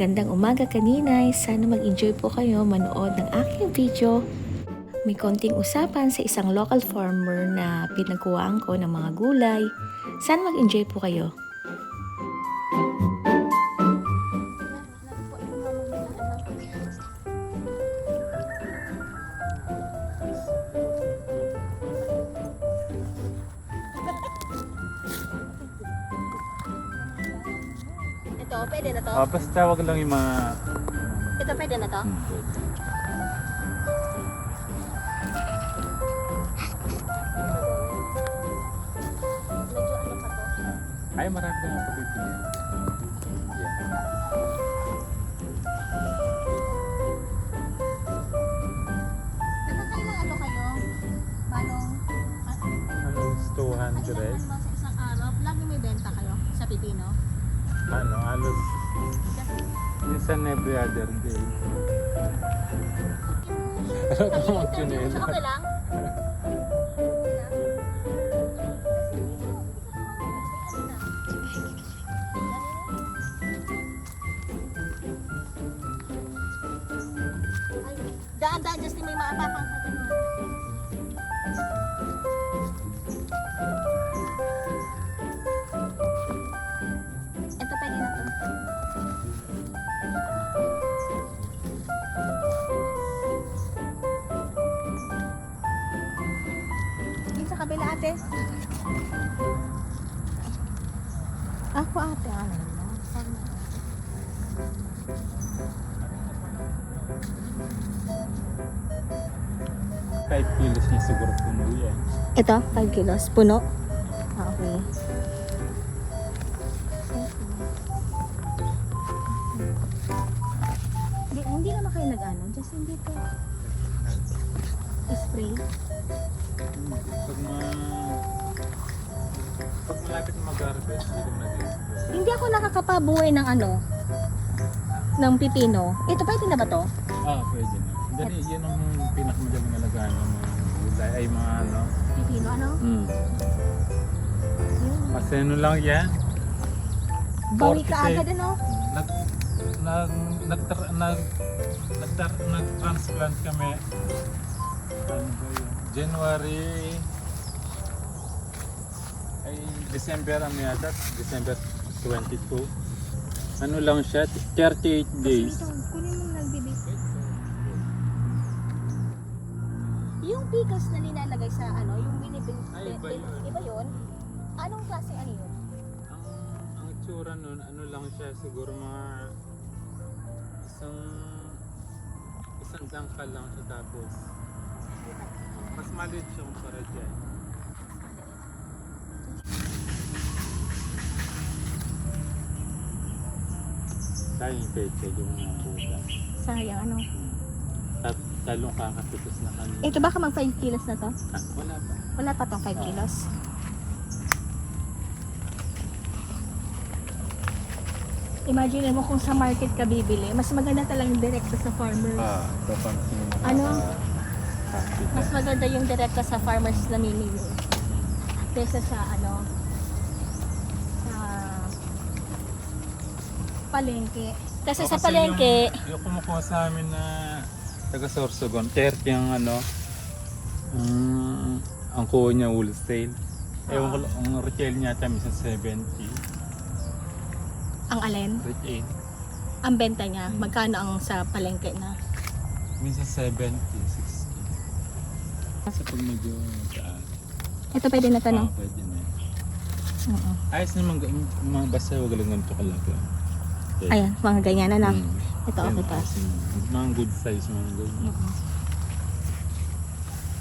magandang umaga kaninay. Sana mag-enjoy po kayo manood ng aking video. May konting usapan sa isang local farmer na pinagkuhaan ko ng mga gulay. Sana mag-enjoy po kayo. Ito, pwede na to? Basta wag lang yung mga... Ito, pwede na to? Pwede. Medyo ano pa to? Ay, marami na yung pagpipili. Nakakailang ano kayo? Manong? Ano, 200? Nakailang sa isang araw? Lagi may benta kayo sa pipino? Ano, halos... Minsan every other day. Ano ito mga chinela? Okay lang? Daan-daan, just may maapakang ka ganun. Ito pwede na to. Yung sa kabila ate. Ako ate, ano na? 5 kilos niya siguro puno yan. Ito, 5 kilos. Puno? Okay. Hindi naman kayo nag-ano. Just hindi to spray. Pag malapit na mag-harvest, hindi ko nag-harvest. Hindi ako nakakapabuhay ng ano, ng pipino. Ito, pwede na ba to? Pwede na. Dali, yun ang pinakamadaling alagaan ng mga gulay. Ay, mga ano. Pipino, ano? Hmm. Yun. Kasi ano lang yan. Bawi ka 40. agad, ano? Nag-transplant kami. Ano ba yun? January ay December ang yata, December 22. Ano lang siya, 38 days. Ito, kunin mo nagbibig. Yung pickles na nilalagay sa ano, yung binibig, Ay, iba yun. iba yun? Anong klase ano yun? Ang itsura nun, ano lang siya, siguro mga isang dangkal lang siya tapos mas maliit siya kumpara dyan. Sayang peche yung mga puta. Sayang, ano? Talong kakapitos na kami. Ito baka mag 5 kilos na to? Wala pa. Wala pa tong 5 kilos. Imagine mo kung sa market ka bibili, mas maganda talagang direkta sa farmers. Papansin mo. Ano? Mas maganda yung direkta sa farmers na mimili kaysa sa ano, sa palengke. Kasi sa palengke, Yung kumukuha sa amin na taga Sorsogon, 30 ang ano, ang kuha niya wholesale. Ewan ko, ang retail niya ata minsan 70. ang alin, Retail. ang benta niya, magkano ang sa palengke na? Minsan 70, 60. Kasi pag medyo taas, Ito pwede na to, no? pwede na yan. Oo. Ayos naman, mga basta wag lang ganito kalaki. Okay. Ayan, mga ganyan na na. Mm. Ito Yan, okay pa. ayos naman. Mga good size, mga ganyan. Oo.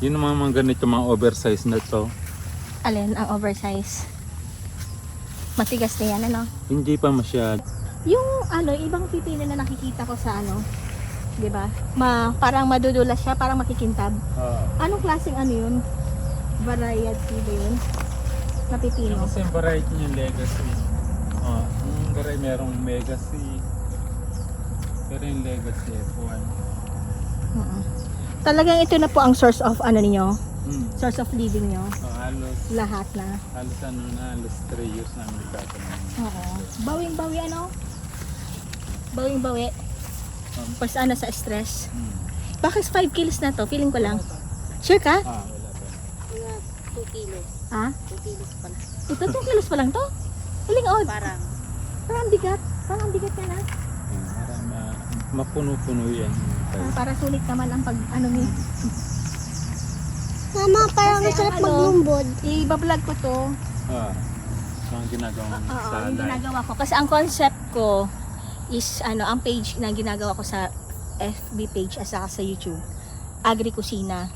Yun ang mga ganito, mga oversize na to. Alin, ang oversize. Matigas na yan, ano? Hindi pa masyad. Yung ano, ibang pipino na nakikita ko sa ano, 'di ba? Parang madudulas siya, parang makikintab. Anong klaseng ano 'yun? Variety ba 'yun? Na pipino. Kasi yung variety niya legacy. Yung variety merong legacy. Pero yung legacy F1. Oo. Talagang ito na po ang source of ano niyo, source of living niyo. Halos Lahat na. halos 3 years na nagtatanong. Oo. Bawing-bawi ano? Bawing-bawi. Pas ano sa stress. Hmm. Bakit 5 kilos na to? Feeling ko lang. Sure ka? Wala pa. 2 kilos. Ha? 2 kilos pala. Ito 2 kilos pa lang to? Feeling odd. Parang. Parang ang bigat. Parang ang bigat ka na. Para mapuno-puno yan. Para sulit naman ang pag ano ni. Mama, parang Kasi masarap ang ano, maglumbod. I-vlog ko to. Mga ginagawang Oo, yung salad. ginagawa ko. Kasi ang concept ko is ano, ang page na ginagawa ko sa FB page at saka sa YouTube. Agri Kusina.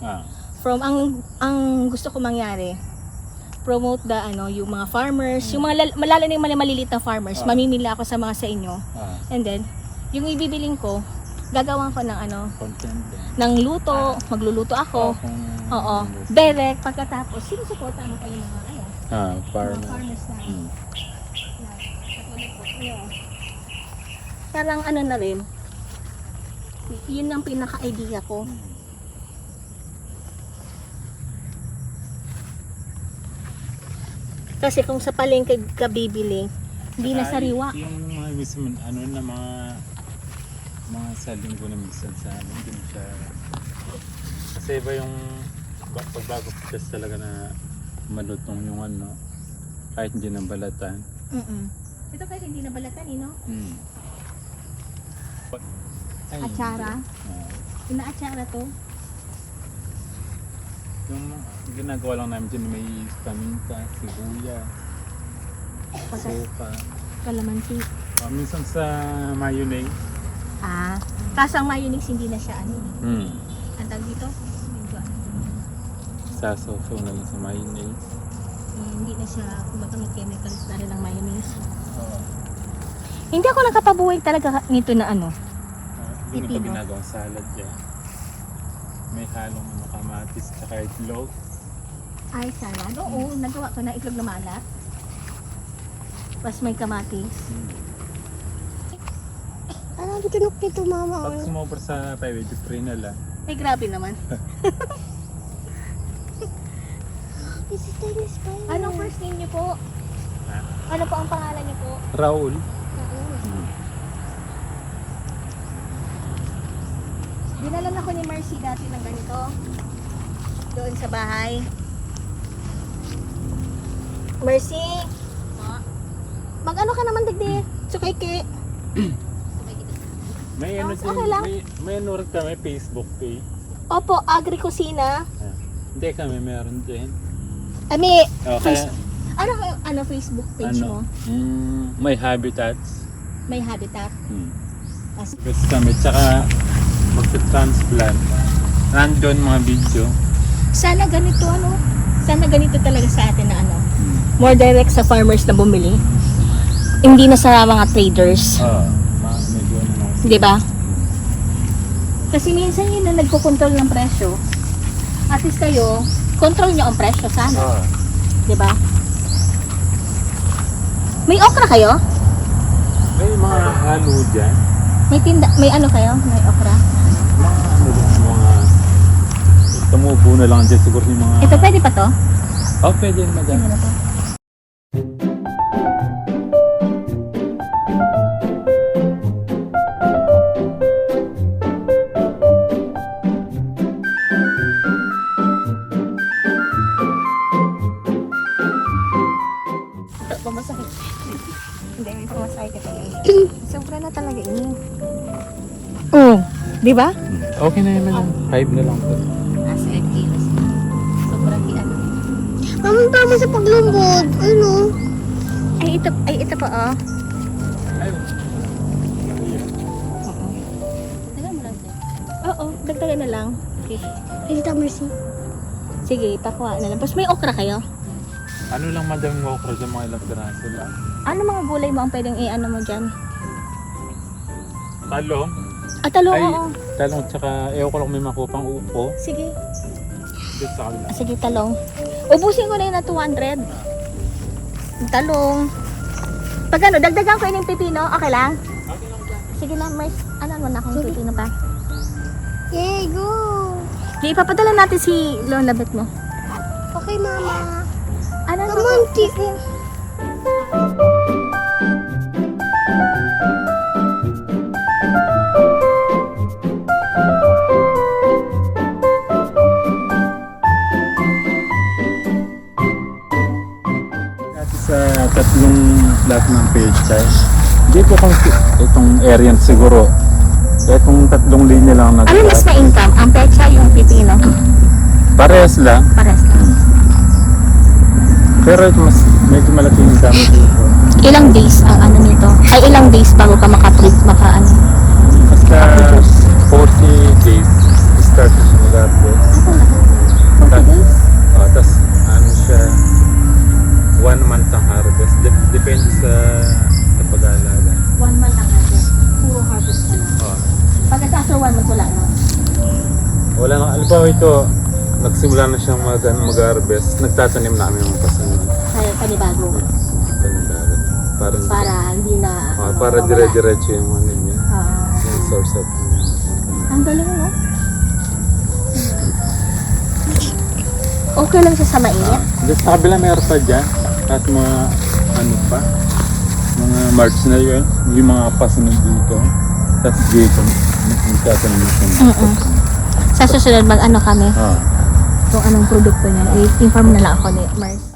From ang gusto ko mangyari, promote the ano, yung mga farmers, yung mga lalo na yung mga maliliit na farmers, mamimili ako sa mga sa inyo. And then, yung ibibiling ko, gagawan ko ng ano, Content din. ng luto, magluluto ako. Oo. Direct pagkatapos, sinusuporta mo pa yung mga ano, mga Farmer. farmers na. Hmm. Katulad po, ayun. Parang ano na rin, yun ang pinaka-idea ko. Kasi kung sa palengke ka bibili, hindi na sariwa. Yung mga mismo, ano na mga sa linggo na minsan sa amin, din siya. Kasi iba yung pagbago test talaga na malutong yung ano, kahit hindi nang balatan. Ito kahit hindi nabalatan, no? Hmm. Ay, Atsara. Ina-atsara to. Yung ginagawa lang namin dyan, may paminta, sibuyas, sopa. Kalamansi. Minsan sa mayonnaise. Kaso ang mayonnaise hindi na siya ano. Hmm. Ang tawag dito? Medyo ano. Sasoso na lang sa mayonnaise. Hindi na siya, kumbaga may chemicals na rin ang mayonnaise. Oo. Hindi ako nakapabuhay talaga nito na ano. Hindi pa Pipino. ginagawang salad yan. May halong ano, kamatis tsaka itlog. Ay, salad. Oo, nagawa ko na itlog na maalat. Tapos may kamatis. Parang tunok nito, mama. Pag sumobra sa pwede free na lang. Ay, grabe naman. This is tiny spider. Anong first name niyo po? Ha? Ano po ang pangalan niyo po? Raul. Dinala na ko ni Mercy dati ng ganito. Doon sa bahay. Mercy! Mag-ano ka naman digdi? Sukay-ki. May ano Okay din, lang. may ano rin kami, Facebook page. Opo, Agri Kusina. Hindi kami meron din. Ami, Okay. ano Facebook page mo? May habitats. May habitat. As- Kasi kami, tsaka magta-transplant. Nandun mga video. Sana ganito ano? Sana ganito talaga sa atin na ano? More direct sa farmers na bumili. Hindi na sa mga traders. Medyo ano. 'Di ba? Kasi minsan yun na nagko-control ng presyo. At least kayo, control nyo ang presyo sana. 'Di ba? May okra kayo? May mga halo dyan. May tinda, may ano kayo? May okra? Mga ano din, mga tumubo na lang dyan siguro yung mga... Ito pwede pa to? Pwede naman dyan. Pwede na to. Pumasakit. Hindi, may pumasakit ka Sobra na talaga ini. Oo. Di ba? Okay na naman lang. 5 na lang po. Nasa 8 kilos. Sobrang ano. Mama, tama sa paglumbod. Ano? Ay, ito pa oh. Ayun. Dagdagan mo lang din. Oo, dagdagan na lang. Okay. Ay, Mercy. Sige, pakuha na lang. Tapos may okra kayo? Ano lang madam ng okra dyan, mga ilang piraso lang. Ano mga gulay mo ang pwedeng i-ano mo dyan? Talong. Talong, Ay, oo. talong tsaka ewan ko lang may makupang upo. Sige. Dito sa kanila. Sige, talong. Ubusin ko na yun na 200. Talong. Pag ano, dagdagan ko yun yung pipino, okay lang? Okay lang dyan. Sige lang, Mars. Ano mo na akong pipino pa? Yay, go! Okay, ipapadala natin si Lola Bet mo. Okay, mama. Ano Come on, Sige. sa tatlong lahat ng pechay. Hindi ko kung itong Aryan siguro. Itong tatlong linya lang Ano mas na-income? Ang pecha yung pipino? Parehas lang. Pares lang. Pero mas medyo malaki yung kamo dito. Ilang days ang ano nito? Ay, ilang days bago ka maka-ano? Basta 40 days start na siya mag-harvest. 40 days? Tapos ano siya 1 month ang harvest. Depende sa pag-aalaga. 1 month ang harvest. Puro harvest ka lang. Pagkatapos after 1 month wala na. Wala na. Alam ba ito, nagsimula na siyang mag-harvest. Nagtatanim na kami ng pasanon. Kaya panibago. Para hindi na... Para dire-diretso yung ano niya. Yung source of Ang galing, no? Okay lang siya sa mainit. Just sa kabila meron pa dyan. At mga ano pa. Mga March na yun. Yung mga pasunod dito. Tapos dito. Nagtatanim na siya. Sa susunod mag-ano kami. Kung anong produkto niya. I-inform na lang ako ni Mars.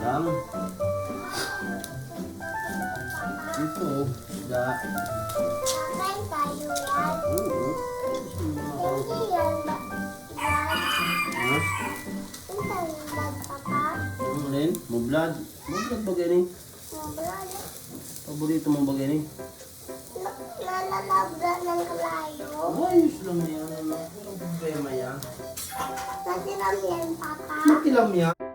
lang. Ito, da. Kakain tayo yan. Oo. Hindi yan ba? Ha? Hindi tayo magpapa. Ano rin? Mublad. Mublad ba gani? Mabrala. Paborito mo ba gani? Nalalabra ng kalayo. Ayos lang yan. Walang problema yan. Natiram yan, Papa. Matilam yan.